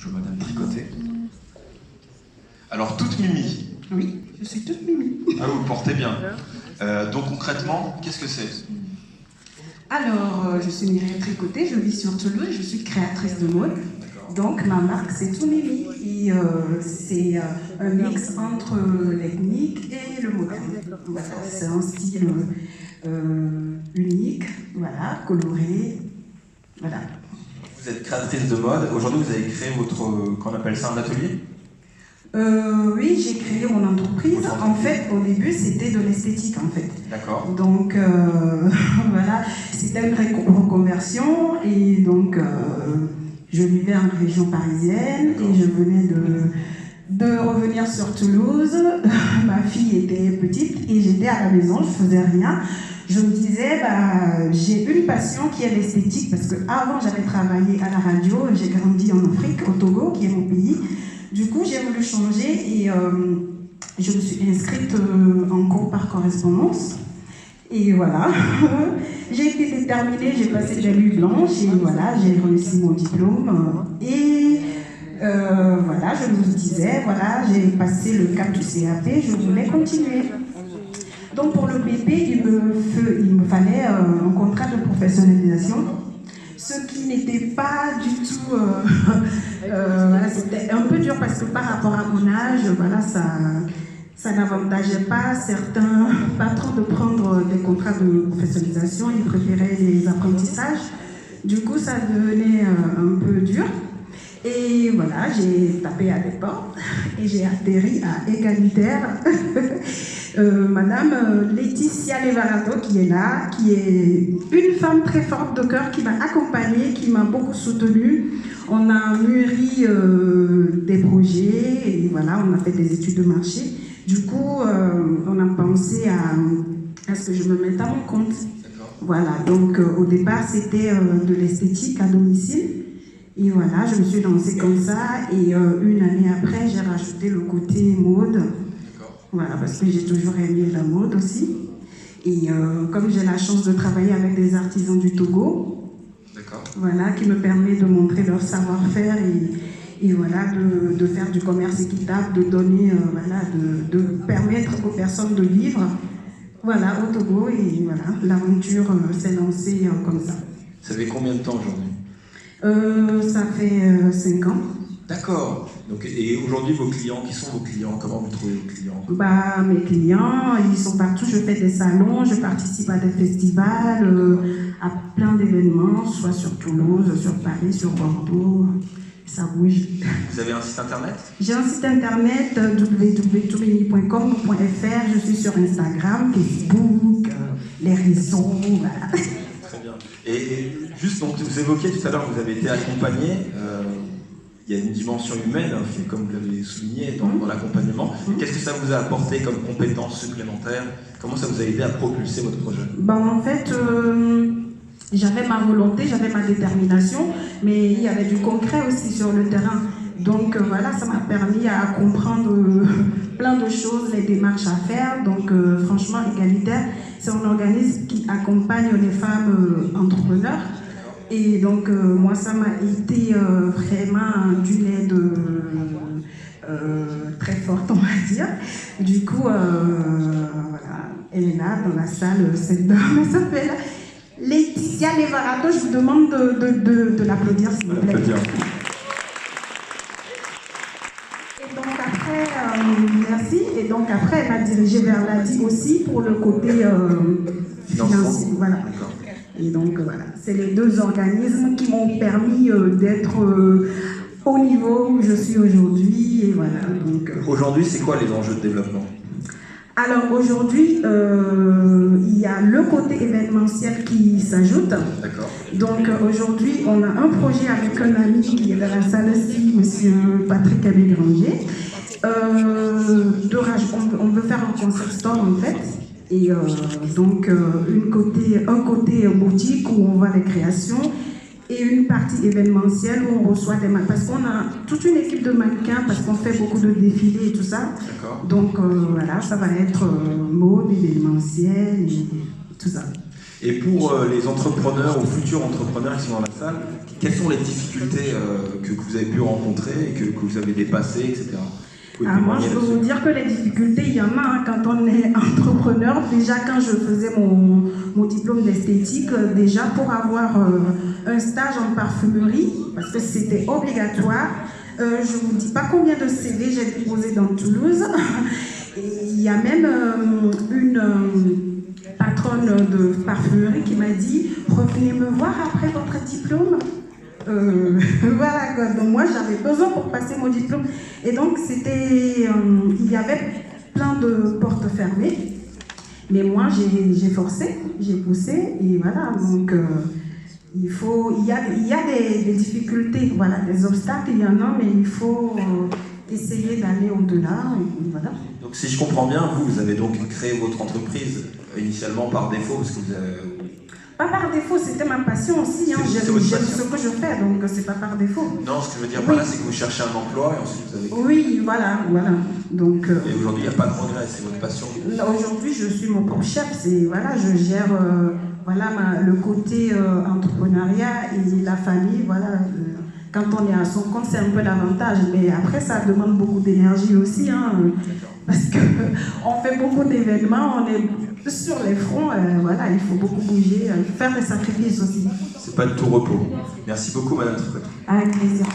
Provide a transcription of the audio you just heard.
Je vois Madame Tricoté. Alors, toute Mimi. Oui, je suis toute Mimi. Ah, vous portez bien. Donc, concrètement, qu'est-ce que c'est? Alors, je suis Mireille Tricoté, je vis sur Toulouse, je suis créatrice de mode. Donc, ma marque, c'est Tout Mimi. Et c'est un mix entre l'ethnique et le moderne. Voilà, c'est un style unique, voilà, coloré. Voilà. Vous êtes créatrice de mode. Aujourd'hui, vous avez créé votre, qu'on appelle ça un atelier? Oui, j'ai créé mon entreprise. En fait, au début, c'était de l'esthétique, en fait. D'accord. Donc, voilà, c'était une reconversion. Et donc, je vivais en région parisienne et je venais de revenir sur Toulouse. Ma fille était petite et j'étais à la maison, je faisais rien. Je me disais, j'ai une passion qui est l'esthétique parce qu'avant, j'avais travaillé à la radio. J'ai grandi en Afrique, au Togo, qui est mon pays. Du coup, j'ai voulu changer et je me suis inscrite en cours par correspondance. Et voilà, j'ai été déterminée, j'ai passé des nuits blanches et voilà, j'ai réussi mon diplôme. Et voilà, je me disais, voilà, j'ai passé le cap du CAP, je voulais continuer. Donc pour le BP, il me fallait un contrat de professionnalisation. Ce qui n'était pas du tout... voilà, c'était un peu dur parce que par rapport à mon âge, voilà, ça n'avantageait pas certains patrons de prendre des contrats de professionnalisation. Ils préféraient les apprentissages. Du coup, ça devenait un peu dur. Et voilà, j'ai tapé à des portes et j'ai atterri à Égalitaire. Madame Laetitia Levarato qui est là, qui est une femme très forte de cœur qui m'a accompagnée, qui m'a beaucoup soutenue. On a mûri des projets et voilà, on a fait des études de marché. Du coup, on a pensé à ce que je me mette à mon compte. Voilà, donc au départ, c'était de l'esthétique à domicile. Et voilà, je me suis lancée comme ça et une année après, j'ai rajouté le côté mode. Voilà, parce que j'ai toujours aimé la mode aussi. Et comme j'ai la chance de travailler avec des artisans du Togo, voilà, qui me permet de montrer leur savoir-faire et voilà, de faire du commerce équitable, de donner, voilà, de permettre aux personnes de vivre, voilà, au Togo. Et voilà, l'aventure s'est lancée comme ça. Ça fait combien de temps aujourd'hui? Ça fait 5 ans. D'accord. Donc, et aujourd'hui, vos clients, qui sont vos clients? Comment vous trouvez vos clients? Mes clients, ils sont partout. Je fais des salons, je participe à des festivals, à plein d'événements, soit sur Toulouse, sur Paris, sur Bordeaux. Ça bouge. Vous avez un site internet? J'ai un site internet www.toumini.com.fr. Je suis sur Instagram, Facebook, les réseaux, voilà. Très bien. Et juste, donc, vous évoquiez tout à l'heure, vous avez été accompagné. Il y a une dimension humaine, hein, comme vous l'avez souligné, dans l'accompagnement. Qu'est-ce que ça vous a apporté comme compétences supplémentaires? Comment ça vous a aidé à propulser votre projet? En fait, j'avais ma volonté, j'avais ma détermination, mais il y avait du concret aussi sur le terrain. Donc voilà, ça m'a permis à comprendre plein de choses, les démarches à faire. Donc franchement, Égalitaire, c'est un organisme qui accompagne les femmes entrepreneurs. Et donc moi, ça m'a été vraiment d'une aide très forte, on va dire. Du coup, voilà, elle est là dans la salle, cette dame, elle s'appelle Laetitia Levarato. Je vous demande de l'applaudir, s'il vous plaît. Merci. Et donc après, elle m'a dirigée vers l'ADI aussi pour le côté financier. Voilà. Et donc voilà, c'est les deux organismes qui m'ont permis d'être au niveau où je suis aujourd'hui. Et voilà. Aujourd'hui, c'est quoi les enjeux de développement? Alors aujourd'hui, il y a le côté événementiel qui s'ajoute. D'accord. Donc aujourd'hui, on a un projet avec un ami qui est dans la salle aussi, monsieur Patrick Abégranger. On veut faire un concert store en fait. Et donc un côté boutique où on voit les créations et une partie événementielle où on reçoit des mannequins. Parce qu'on a toute une équipe de mannequins, parce qu'on fait beaucoup de défilés et tout ça. Donc voilà, ça va être mode, événementiel et tout ça. Et pour les entrepreneurs ou futurs entrepreneurs qui sont dans la salle, quelles sont les difficultés que vous avez pu rencontrer et que vous avez dépassées, etc. Moi, je peux vous dire que les difficultés, il y en a hein, quand on est entrepreneur. Déjà, quand je faisais mon diplôme d'esthétique, déjà pour avoir un stage en parfumerie, parce que c'était obligatoire, je ne vous dis pas combien de CV j'ai déposé dans Toulouse. Et il y a même une patronne de parfumerie qui m'a dit « Revenez me voir après votre diplôme ». Voilà quoi. Donc moi j'avais besoin pour passer mon diplôme et donc c'était il y avait plein de portes fermées mais moi j'ai forcé, j'ai poussé et voilà donc il y a des difficultés, voilà, des obstacles il y en a mais il faut essayer d'aller au-delà et voilà. Donc si je comprends bien, vous avez donc créé votre entreprise initialement par défaut parce que vous avez... Pas par défaut, c'était ma passion aussi. Hein. J'aime ce que je fais, donc c'est pas par défaut. Non, ce que je veux dire par là, c'est que vous cherchez un emploi et ensuite vous avez... Oui, voilà. Donc, et aujourd'hui, il n'y a pas de regret, c'est votre passion. Aujourd'hui, je suis mon propre chef. Voilà, je gère le côté entrepreneuriat et la famille. Voilà, quand on est à son compte, c'est un peu l'avantage. Mais après, ça demande beaucoup d'énergie aussi. Hein, parce qu'on fait beaucoup d'événements, on est sur les fronts, voilà, il faut beaucoup bouger, faire des sacrifices aussi. C'est pas de tout repos. Merci beaucoup, Madame Tricot. Avec plaisir.